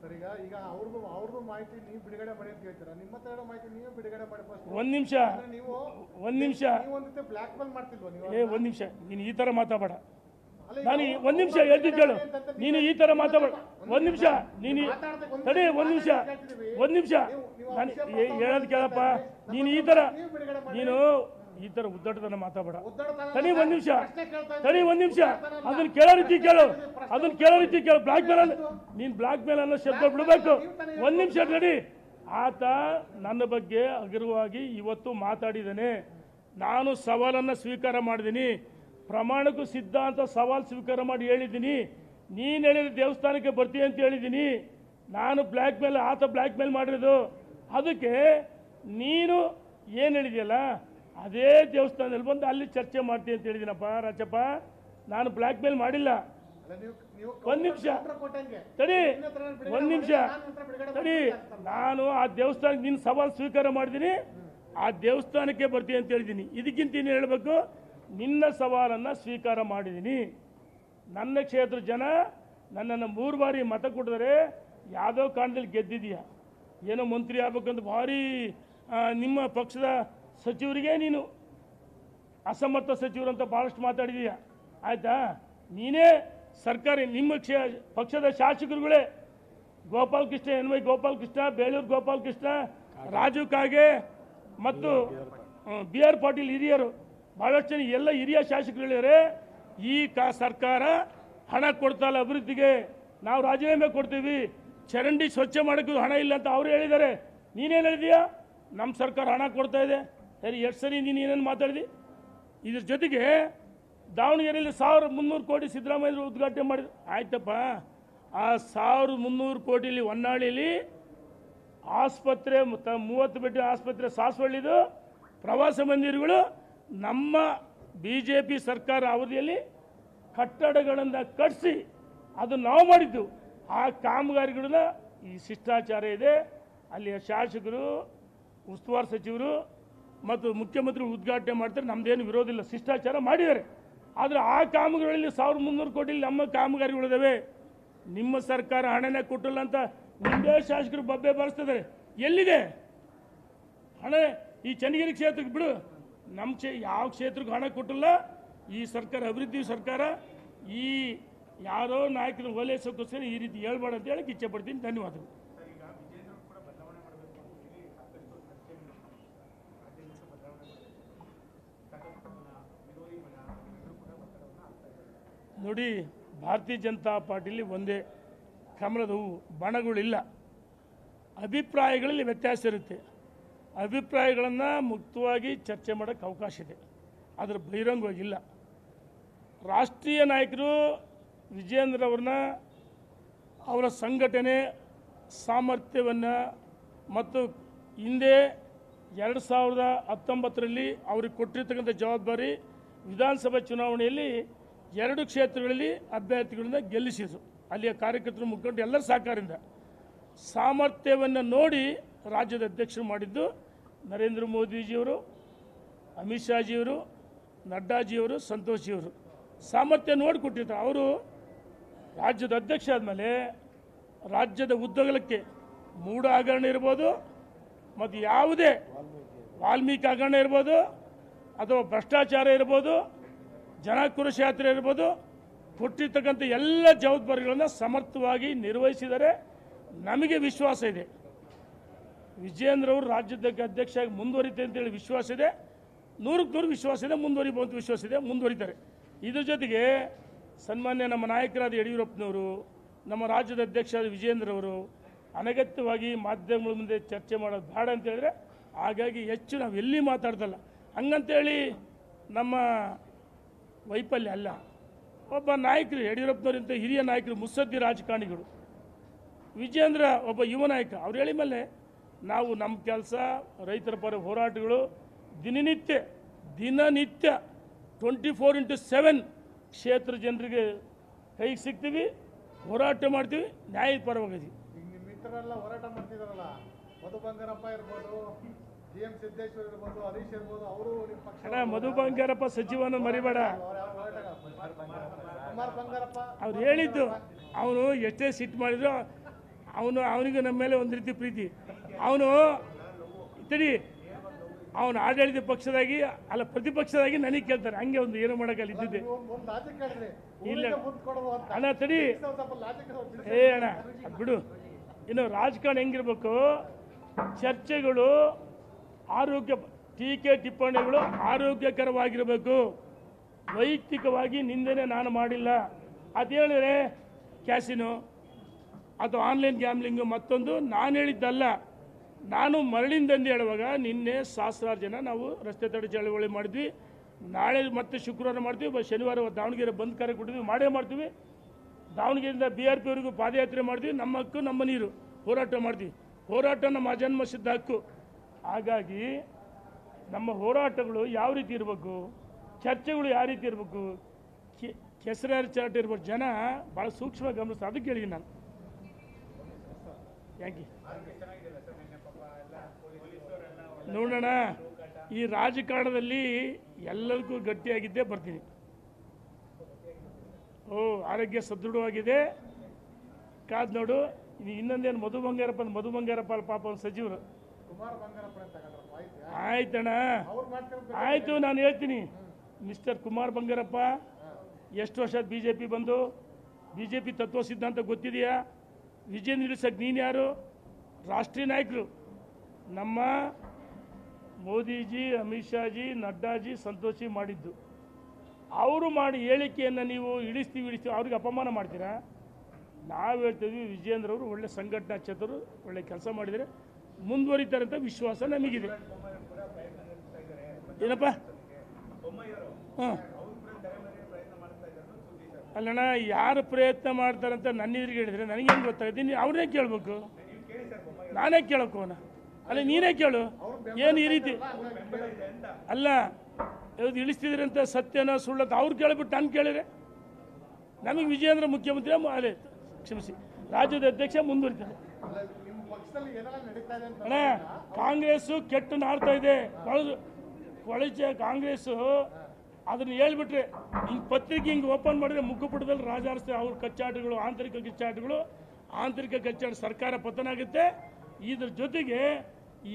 Sir ಈಗ ಅವ್ರದ್ದು ಮಾಹಿತಿ ನೀವು ಬಿಡುಗಡೆ ಮಾಡಿ ಅಂತ ಹೇಳ್ತೀರಾ, ನಿಮ್ಮ ಹತ್ರ ಇರೋ ಮಾಹಿತಿ ನೀವೇ ಬಿಡುಗಡೆ ಮಾಡಿ ಫಸ್ಟ್. ಒಂದು ನಿಮಿಷ ಒಂದು ಬ್ಲಾಕ್ ಮೇಲ್ ಮಾಡ್ತಿಲ್ವಾ ನೀವು? ಒಂದು ನಿಮಿಷ, ನೀನು ಈ ಥರ ಮಾತಾಡಬೇಡ. ನಾನು ಒಂದು ನಿಮಿಷ ಹೇಳ್ತೀನಿ ಕೇಳು, ನೀನು ಈ ಥರ ಮಾತಾಡಬೇಡ. ಒಂದು ನಿಮಿಷ ನೀನು ತಡಿ, ಒಂದು ನಿಮಿಷ ನಾನು ಹೇಳೋದು ಕೇಳಪ್ಪ. ನೀನು ಈ ಥರ ಉದ್ದಟತನ ಮಾತಾಡಬೇಡ. ತಡಿ ಒಂದು ನಿಮಿಷ ಅದನ್ನ ಕೇಳೋ ರೀತಿ ಕೇಳು. ಬ್ಲಾಕ್ ಮೇಲ್ ನೀನು ಬ್ಲಾಕ್ ಮೇಲ್ ಅನ್ನೋ ಶಬ್ದ ಬಿಡಬೇಕು. ಒಂದು ನಿಮಿಷ ತಡಿ. ಆತ ನನ್ನ ಬಗ್ಗೆ ಹಗುರವಾಗಿ ಇವತ್ತು ಮಾತಾಡಿದ್ದಾನೆ. ನಾನು ಸವಾಲನ್ನು ಸ್ವೀಕಾರ ಮಾಡಿದ್ದೀನಿ, ಪ್ರಮಾಣಕ್ಕೂ ಸಿದ್ಧಾಂತ ಸವಾಲು ಸ್ವೀಕಾರ ಮಾಡಿ ಹೇಳಿದ್ದೀನಿ. ನೀನು ಹೇಳಿದ ದೇವಸ್ಥಾನಕ್ಕೆ ಬರ್ತೀವಿ ಅಂತ ಹೇಳಿದ್ದೀನಿ. ನಾನು ಆತ ಬ್ಲ್ಯಾಕ್ ಮೇಲ್ ಮಾಡಿರೋದು. ಅದಕ್ಕೆ ನೀನು ಏನು ಹೇಳಿದೆಯಲ್ಲ ಅದೇ ದೇವಸ್ಥಾನದಲ್ಲಿ ಬಂದು ಅಲ್ಲಿ ಚರ್ಚೆ ಮಾಡ್ತೀನಿ ಅಂತ ಹೇಳಿದ್ದೀನಪ್ಪ ರಾಜಪ್ಪ. ನಾನು ಬ್ಲ್ಯಾಕ್ ಮೇಲ್ ಮಾಡಿಲ್ಲ. ಒಂದು ನಿಮಿಷ ತಡಿ. ನಾನು ಆ ದೇವಸ್ಥಾನಕ್ಕೆ ನಿನ್ನ ಸವಾಲು ಸ್ವೀಕಾರ ಮಾಡಿದ್ದೀನಿ, ಆ ದೇವಸ್ಥಾನಕ್ಕೆ ಬರ್ತೀನಿ ಅಂತ ಹೇಳಿದ್ದೀನಿ. ಇದಕ್ಕಿಂತ ಏನು ಹೇಳಬೇಕು? ನಿನ್ನ ಸವಾಲನ್ನು ಸ್ವೀಕಾರ ಮಾಡಿದ್ದೀನಿ. ನನ್ನ ಕ್ಷೇತ್ರ ಜನ ನನ್ನನ್ನು 3 ಬಾರಿ ಮತ ಕೊಟ್ಟಿದ್ದಾರೆ. ಯಾವುದೋ ಕಾರಣದಲ್ಲಿ ಗೆದ್ದಿದೆಯಾ, ಏನೋ ಮಂತ್ರಿ ಆಗ್ಬೇಕಂತ ಭಾರಿ ನಿಮ್ಮ ಪಕ್ಷದ ಸಚಿವರಿಗೆ ನೀನು ಅಸಮರ್ಥ ಸಚಿವರು ಅಂತ ಭಾಳಷ್ಟು ಮಾತಾಡಿದೀಯ. ಆಯಿತಾ? ನೀನೇ ಸರ್ಕಾರಿ ನಿಮ್ಮ ಪಕ್ಷದ ಶಾಸಕರುಗಳೇ ಗೋಪಾಲಕೃಷ್ಣ, ಗೋಪಾಲಕೃಷ್ಣ, ಬೇಳೂರು ಗೋಪಾಲಕೃಷ್ಣ, ರಾಜು ಕಾಗೆ ಮತ್ತು BR ಪಾಟೀಲ್ ಹಿರಿಯರು, ಭಾಳಷ್ಟು ಜನ ಎಲ್ಲ ಹಿರಿಯ ಶಾಸಕರು ಹೇಳಿದರೆ ಈ ಸರ್ಕಾರ ಹಣ ಕೊಡ್ತಾಯಿಲ್ಲ ಅಭಿವೃದ್ಧಿಗೆ, ನಾವು ರಾಜೀನಾಮೆ ಕೊಡ್ತೀವಿ, ಚರಂಡಿ ಸ್ವಚ್ಛ ಮಾಡೋಕ್ಕೂ ಹಣ ಇಲ್ಲ ಅಂತ ಅವರು ಹೇಳಿದ್ದಾರೆ. ನೀನೇನು ಹೇಳಿದೀಯಾ? ನಮ್ಮ ಸರ್ಕಾರ ಹಣ ಕೊಡ್ತಾ ಇದೆ. ಸರಿ, ಎಷ್ಟು ಸರಿ ನೀನು ಏನೇನು ಮಾತಾಡಿದಿ? ಇದ್ರ ಜೊತೆಗೆ ದಾವಣಗೆರೆಯಲ್ಲಿ 1300 ಕೋಟಿ ಸಿದ್ದರಾಮಯ್ಯರು ಉದ್ಘಾಟನೆ ಮಾಡಿದ್ರು. ಆಯ್ತಪ್ಪ, ಆ 1300 ಕೋಟಿಲಿ ಹೊನ್ನಾಳಿಲಿ ಆಸ್ಪತ್ರೆ 30 ಬೆಡ್ ಆಸ್ಪತ್ರೆ ಸಾಸವಳ್ಳಿದು ಪ್ರವಾಸ ಮಂದಿರಗಳು ನಮ್ಮ BJP ಸರ್ಕಾರ ಅವಧಿಯಲ್ಲಿ ಕಟ್ಟಡಗಳನ್ನು ಕಟ್ಟಿಸಿ ಅದು ನಾವು ಮಾಡಿದ್ದು. ಆ ಕಾಮಗಾರಿಗಳನ್ನ ಈ ಶಿಷ್ಟಾಚಾರ ಇದೆ. ಅಲ್ಲಿಯ ಶಾಸಕರು, ಉಸ್ತುವಾರಿ ಸಚಿವರು ಮತ್ತು ಮುಖ್ಯಮಂತ್ರಿ ಉದ್ಘಾಟನೆ ಮಾಡ್ತಾರೆ. ನಮ್ಮದೇನು ವಿರೋಧ ಇಲ್ಲ, ಶಿಷ್ಟಾಚಾರ ಮಾಡಿದ್ದಾರೆ. ಆದರೆ ಆ ಕಾಮಗಾರಿಗಳಲ್ಲಿ 1300 ಕೋಟಿಲಿ ನಮ್ಮ ಕಾಮಗಾರಿಗಳಿದ್ದಾವೆ. ನಿಮ್ಮ ಸರ್ಕಾರ ಹಣನೇ ಕೊಟ್ಟಿಲ್ಲ ಅಂತ ನಿಮ್ಮದೇ ಶಾಸಕರು ಬಬ್ಬೆ ಬಾರಿಸ್ತಿದ್ದಾರೆ. ಎಲ್ಲಿದೆ ಹಣ? ಈ ಚನ್ನಗಿರಿ ಕ್ಷೇತ್ರಕ್ಕೆ ಬಿಡು, ನಮ್ಮ ಯಾವ ಕ್ಷೇತ್ರಕ್ಕೆ ಹಣ ಕೊಟ್ಟಿಲ್ಲ ಈ ಸರ್ಕಾರ. ಅಭಿವೃದ್ಧಿ ಸರ್ಕಾರ. ಈ ಯಾರೋ ನಾಯಕರು ಓಲೈಸೋಕ್ಕೋಸ್ಕರ ಈ ರೀತಿ ಹೇಳ್ಬೇಡ ಅಂತ ಹೇಳಕ್ಕೆ ಇಚ್ಛೆ ಪಡ್ತೀನಿ. ಧನ್ಯವಾದಗಳು. ನೋಡಿ, ಭಾರತೀಯ ಜನತಾ ಪಾರ್ಟಿಲಿ ಒಂದೇ ಕಮಲದ ಹೂವು, ಬಣಗಳಿಲ್ಲ. ಅಭಿಪ್ರಾಯಗಳಲ್ಲಿ ವ್ಯತ್ಯಾಸ ಇರುತ್ತೆ. ಅಭಿಪ್ರಾಯಗಳನ್ನು ಮುಕ್ತವಾಗಿ ಚರ್ಚೆ ಮಾಡೋಕ್ಕೆ ಅವಕಾಶ ಇದೆ, ಅದರ ಬಹಿರಂಗವಾಗಿಲ್ಲ. ರಾಷ್ಟ್ರೀಯ ನಾಯಕರು ವಿಜೇಂದ್ರ ಅವ್ರನ್ನ ಅವರ ಸಂಘಟನೆ ಸಾಮರ್ಥ್ಯವನ್ನು ಮತ್ತು ಹಿಂದೆ 2019ರಲ್ಲಿ ಅವ್ರಿಗೆ ಕೊಟ್ಟಿರ್ತಕ್ಕಂಥ ಜವಾಬ್ದಾರಿ ವಿಧಾನಸಭಾ ಚುನಾವಣೆಯಲ್ಲಿ 2 ಕ್ಷೇತ್ರಗಳಲ್ಲಿ ಅಭ್ಯರ್ಥಿಗಳನ್ನ ಗೆಲ್ಲಿಸಿದರು. ಅಲ್ಲಿಯ ಕಾರ್ಯಕರ್ತರು, ಮುಖಂಡರು ಎಲ್ಲರ ಸಹಕಾರದಿಂದ ಸಾಮರ್ಥ್ಯವನ್ನು ನೋಡಿ ರಾಜ್ಯದ ಅಧ್ಯಕ್ಷರು ಮಾಡಿದ್ದು ನರೇಂದ್ರ ಮೋದಿಜಿಯವರು, ಅಮಿತ್ ಶಾಜಿಯವರು, ನಡ್ಡಾಜಿಯವರು, ಸಂತೋಷ್ಜಿಯವರು ಸಾಮರ್ಥ್ಯ ನೋಡಿ ಕೊಟ್ಟಿರ್ತಾರೆ. ಅವರು ರಾಜ್ಯದ ಅಧ್ಯಕ್ಷ ಆದಮೇಲೆ ರಾಜ್ಯದ ಉದ್ದಗಲಕ್ಕೆ ಮೂಢ ಹಗರಣ ಇರ್ಬೋದು, ಮತ್ತು ಯಾವುದೇ ವಾಲ್ಮೀಕಿ ಹಗರಣ ಇರ್ಬೋದು, ಅಥವಾ ಭ್ರಷ್ಟಾಚಾರ ಇರ್ಬೋದು, ಜನಾಕ್ರೋಶ ಯಾತ್ರೆ ಇರ್ಬೋದು, ಕೊಟ್ಟಿರ್ತಕ್ಕಂಥ ಎಲ್ಲ ಜವಾಬ್ದಾರಿಗಳನ್ನು ಸಮರ್ಥವಾಗಿ ನಿರ್ವಹಿಸಿದರೆ ನಮಗೆ ವಿಶ್ವಾಸ ಇದೆ. ವಿಜೇಂದ್ರ ಅವರು ರಾಜ್ಯದ ಅಧ್ಯಕ್ಷರಾಗಿ ಮುಂದುವರಿತೆ ಅಂತೇಳಿ ವಿಶ್ವಾಸ ಇದೆ. 100ಕ್ಕೆ 100 ವಿಶ್ವಾಸ ಇದೆ. ಮುಂದುವರಿಬಹುದು ವಿಶ್ವಾಸ ಇದೆ, ಮುಂದುವರಿತಾರೆ. ಇದ್ರ ಜೊತೆಗೆ ಸನ್ಮಾನ್ಯ ನಮ್ಮ ನಾಯಕರಾದ ಯಡಿಯೂರಪ್ಪನವರು, ನಮ್ಮ ರಾಜ್ಯದ ಅಧ್ಯಕ್ಷರಾದ ವಿಜೇಂದ್ರ ಅವರು ಅನಗತ್ಯವಾಗಿ ಮಾಧ್ಯಮಗಳ ಮುಂದೆ ಚರ್ಚೆ ಮಾಡೋದು ಬೇಡ ಅಂತ ಹೇಳಿದ್ರೆ, ಹಾಗಾಗಿ ಹೆಚ್ಚು ನಾವು ಎಲ್ಲಿ ಮಾತಾಡ್ದಲ್ಲ. ಹಂಗಂತೇಳಿ ನಮ್ಮ ವೈಫಲ್ಯ ಅಲ್ಲ. ಒಬ್ಬ ನಾಯಕರು, ಯಡಿಯೂರಪ್ಪನವರಿಂತ ಹಿರಿಯ ನಾಯಕರು, ಮುತ್ಸದ್ದಿ ರಾಜಕಾರಣಿಗಳು. ವಿಜೇಂದ್ರ ಒಬ್ಬ ಯುವ ನಾಯಕ. ಅವ್ರು ಹೇಳಿ ಮೇಲೆ ನಾವು ನಮ್ಮ ಕೆಲಸ ರೈತರ ಪರ ಹೋರಾಟಗಳು ದಿನನಿತ್ಯ 24x7 ಕ್ಷೇತ್ರ ಜನರಿಗೆ ಕೈಗೆ ಸಿಗ್ತೀವಿ, ಹೋರಾಟ ಮಾಡ್ತೀವಿ, ನ್ಯಾಯದ ಪರವಾಗಿದ್ದೀವಿ. ನಿಮ್ಮ ಮಿತ್ರರೆಲ್ಲ ಹೋರಾಟ ಮಾಡ್ತಿದಾರಲ್ಲ, ಮಧು ಬಂಗಾರಪ್ಪ ಇರ್ಬೋದು, GM ಸಿದ್ದೇಶ್ವರ್ ಇರ್ಬೋದು, ಹರೀಶ್ ಇರ್ಬೋದು, ಅವರು ನಿಮ್ಮ ಪಕ್ಷ. ಮಧು ಬಂಗಾರಪ್ಪ ಸಚಿವನ ಮರಿಬೇಡ. ಕುಮಾರ್ ಬಂಗಾರಪ್ಪ ಅವ್ರು ಹೇಳಿದ್ದು, ಅವನು ಎಷ್ಟೇ ಸಿಟ್ಟು ಮಾಡಿದ್ರು ಅವನಿಗೆ ನಮ್ಮ ಮೇಲೆ ಒಂದು ರೀತಿ ಪ್ರೀತಿ. ಅವನು ತಡಿ, ಅವನು ಆಡಳಿತ ಪಕ್ಷದಾಗಿ ಅಲ್ಲ ಪ್ರತಿಪಕ್ಷದಾಗಿ ನನಗೆ ಕೇಳ್ತಾರೆ, ಹಂಗೆ ಒಂದು ಏನು ಮಾಡೋಕ್ಕಲ್ಲ ಇದ್ದಿದ್ದೆ. ಇಲ್ಲ ಅಣ್ಣ ತಡಿ, ಅಣ್ಣ ಬಿಡು. ಇನ್ನು ರಾಜಕಾರಣ ಹೆಂಗಿರ್ಬೇಕು, ಚರ್ಚೆಗಳು ಆರೋಗ್ಯ, ಟೀಕೆ ಟಿಪ್ಪಣಿಗಳು ಆರೋಗ್ಯಕರವಾಗಿರಬೇಕು. ವೈಯಕ್ತಿಕವಾಗಿ ನಿಂದನೆ ನಾನು ಮಾಡಿಲ್ಲ. ಅದು ಹೇಳಿದ್ರೆ ಕ್ಯಾಸಿನೋ ಅಥವಾ ಆನ್ಲೈನ್ ಗ್ಯಾಮ್ಲಿಂಗು ಮತ್ತೊಂದು ನಾನು ಹೇಳಿದ್ದಲ್ಲ. ನಾನು ಮರಳಿಂದಂದು ಹೇಳುವಾಗ ನಿನ್ನೆ ಸಹಸ್ರಾರು ಜನ ನಾವು ರಸ್ತೆ ತಡೆ ಚಳವಳಿ ಮಾಡಿದ್ವಿ. ನಾಳೆ ಮತ್ತೆ ಶುಕ್ರವಾರ ಮಾಡ್ತೀವಿ, ಶನಿವಾರ ದಾವಣಗೆರೆ ಬಂದ್ ಕಾರ್ಯ ಕೊಟ್ಟಿದ್ವಿ, ಮಾಡೇ ಮಾಡ್ತೀವಿ. ದಾವಣಗೆರೆಯಿಂದ BRP ವರೆಗೂ ಪಾದಯಾತ್ರೆ ಮಾಡ್ತೀವಿ. ನಮ್ಮ ಹಕ್ಕು ನಮ್ಮ ನೀರು ಹೋರಾಟ ಮಾಡ್ತೀವಿ. ಹೋರಾಟ ನಮ್ಮ ಅಜನ್ಮ ಸಿದ್ಧ ಹಕ್ಕು. ಹಾಗಾಗಿ ನಮ್ಮ ಹೋರಾಟಗಳು ಯಾವ ರೀತಿ ಇರಬೇಕು, ಚರ್ಚೆಗಳು ಯಾವ ರೀತಿ ಇರಬೇಕು, ಕೆಸರಾಚಾಟ ಇರ್ಬೋದು. ಜನ ಭಾಳ ಸೂಕ್ಷ್ಮ ಗಮನಿಸ್ತಾರೆ. ಅದಕ್ಕೆ ಹೇಳಿದ್ದೀನಿ ನಾನು. ಯಾಕೆ ನೋಡೋಣ, ಈ ರಾಜಕಾರಣದಲ್ಲಿ ಎಲ್ಲರಿಗೂ ಗಟ್ಟಿಯಾಗಿದ್ದೇ ಬರ್ತೀನಿ. ಆರೋಗ್ಯ ಸದೃಢವಾಗಿದೆ, ಕಾದ್ ನೋಡು. ಇನ್ನೊಂದೇನು ಮಧು ಬಂಗಾರಪ್ಪ ಪಾಪ ಒಂದು ಸಚಿವರು. ಆಯ್ತಣ್ಣ, ಆಯ್ತು, ನಾನು ಹೇಳ್ತೀನಿ. ಮಿಸ್ಟರ್ ಕುಮಾರ್ ಬಂಗಾರಪ್ಪ ಎಷ್ಟು ವರ್ಷ BJP ಬಂದು, BJP ತತ್ವ ಸಿದ್ಧಾಂತ ಗೊತ್ತಿದೆಯಾ? ವಿಜಯ್ ನಿಲ್ಲಿಸಕ್ಕೆ ನೀನು ಯಾರು? ರಾಷ್ಟ್ರೀಯ ನಾಯಕರು ನಮ್ಮ ಮೋದಿಜಿ, ಅಮಿತ್ ಶಾಜಿ, ನಡ್ಡಾಜಿ, ಸಂತೋಷಿ ಮಾಡಿದ್ದು. ಅವರು ಮಾಡಿ ಹೇಳಿಕೆಯನ್ನು ನೀವು ಇಳಿಸ್ತೀವಿ ಅವ್ರಿಗೆ ಅಪಮಾನ ಮಾಡ್ತೀರಾ? ನಾವು ಹೇಳ್ತೀವಿ ವಿಜಯೇಂದ್ರ ಅವರು ಒಳ್ಳೆ ಸಂಘಟನಾ ಚತುರು, ಒಳ್ಳೆ ಕೆಲಸ ಮಾಡಿದರೆ ಮುಂದುವರಿತಾರೆ ಅಂತ ವಿಶ್ವಾಸ ನಮಗಿದೆ. ಏನಪ್ಪ? ಹಾಂ, ಅಲ್ಲಣ್ಣ, ಯಾರು ಪ್ರಯತ್ನ ಮಾಡ್ತಾರಂತ ನನ್ನ ಎದುರಿಗೆ ಹೇಳಿದ್ರೆ ನನಗೇನು ಗೊತ್ತಾಗುತ್ತೆ? ಅವ್ರನ್ನೇ ಕೇಳಬೇಕು, ನಾನೇ ಕೇಳೋಕೋನ? ಅಲ್ಲ, ನೀನೇ ಕೇಳು. ಏನು ಈ ರೀತಿ ಅಲ್ಲ, ಯಾವ್ದು ಇಳಿಸ್ತಿದ್ರಿ ಅಂತ ಸತ್ಯನ ಸುಳ್ಳತ್ತ ಅವ್ರು ಕೇಳಿಬಿಟ್ಟು ನಾನು ಕೇಳಿದ್ರೆ ನಮಗೆ ವಿಜಯೇಂದ್ರ ಮುಖ್ಯಮಂತ್ರಿ ಅಲ್ಲೇ ಕ್ಷಮಿಸಿ ರಾಜ್ಯದ ಅಧ್ಯಕ್ಷ ಮುಂದುವರಿತಾರೆ. ಅಣ್ಣ, ಕಾಂಗ್ರೆಸ್ಸು ಕೆಟ್ಟು ನಾಡ್ತಾ ಇದೆ. ಕೊಳಚೆ ಕಾಂಗ್ರೆಸ್ಸು ಅದನ್ನು ಹೇಳ್ಬಿಟ್ರೆ ಹಿಂಗೆ ಪತ್ರಿಕೆ ಹಿಂಗೆ ಓಪನ್ ಮಾಡಿದ್ರೆ ಮುಖಪುಟದಲ್ಲಿ ರಾಜಾರಿಸ್ತಾರೆ. ಅವ್ರ ಕಚ್ಚಾಟಗಳು, ಆಂತರಿಕ ಕಚ್ಚಾಟ, ಸರ್ಕಾರ ಪತನ ಆಗುತ್ತೆ. ಇದ್ರ ಜೊತೆಗೆ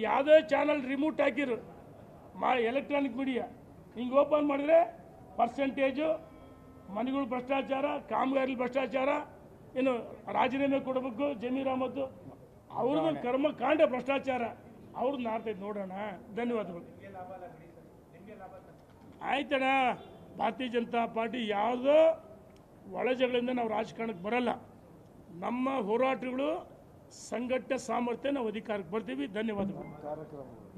ಯಾವುದೇ ಚಾನಲ್ ರಿಮೋಟ್ ಹಾಕಿರು ಎಲೆಕ್ಟ್ರಾನಿಕ್ ಮೀಡಿಯಾ ಹಿಂಗೆ ಓಪನ್ ಮಾಡಿದ್ರೆ ಪರ್ಸೆಂಟೇಜು, ಮನೆಗಳು ಭ್ರಷ್ಟಾಚಾರ, ಕಾಮಗಾರಿ ಭ್ರಷ್ಟಾಚಾರ, ಏನು ರಾಜೀನಾಮೆ ಕೊಡಬೇಕು ಜಮೀರ್ ಅಹಮದ್ ಅವ್ರದ್ದು ಕರ್ಮಕಾಂಡ ಭ್ರಷ್ಟಾಚಾರ ಅವ್ರದ್ದು ನಾಡ್ತೈತೆ. ನೋಡೋಣ. ಧನ್ಯವಾದಗಳು. ಆಯ್ತಣ್ಣ, ಭಾರತೀಯ ಜನತಾ ಪಾರ್ಟಿ ಯಾವುದೋ ಒಳಜಗಳಿಂದ ನಾವು ರಾಜಕಾರಣಕ್ಕೆ ಬರಲ್ಲ. ನಮ್ಮ ಹೋರಾಟಗಳು ಸಂಘಟನೆ ಸಾಮರ್ಥ್ಯ, ನಾವು ಅಧಿಕಾರಕ್ಕೆ ಬರ್ತೀವಿ. ಧನ್ಯವಾದಗಳು.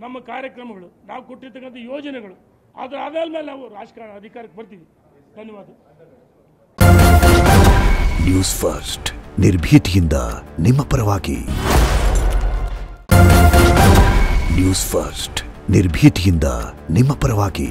ನಮ್ಮ ಕಾರ್ಯಕ್ರಮಗಳು, ನಾವು ಕೊಟ್ಟಿರ್ತಕ್ಕಂಥ ಯೋಜನೆಗಳು, ಅದರ ಆಧಾರದ ಮೇಲೆ ನಾವು ರಾಜಕಾರಣ ಅಧಿಕಾರಕ್ಕೆ ಬರ್ತೀವಿ. ಧನ್ಯವಾದ. ನ್ಯೂಸ್ ಫಸ್ಟ್, ನಿರ್ಭೀತಿಯಿಂದ ನಿಮ್ಮ ಪರವಾಗಿ. ನ್ಯೂಸ್ ಫಸ್ಟ್, ನಿರ್ಭೀತಿಯಿಂದ ನಿಮ್ಮ ಪರವಾಗಿ.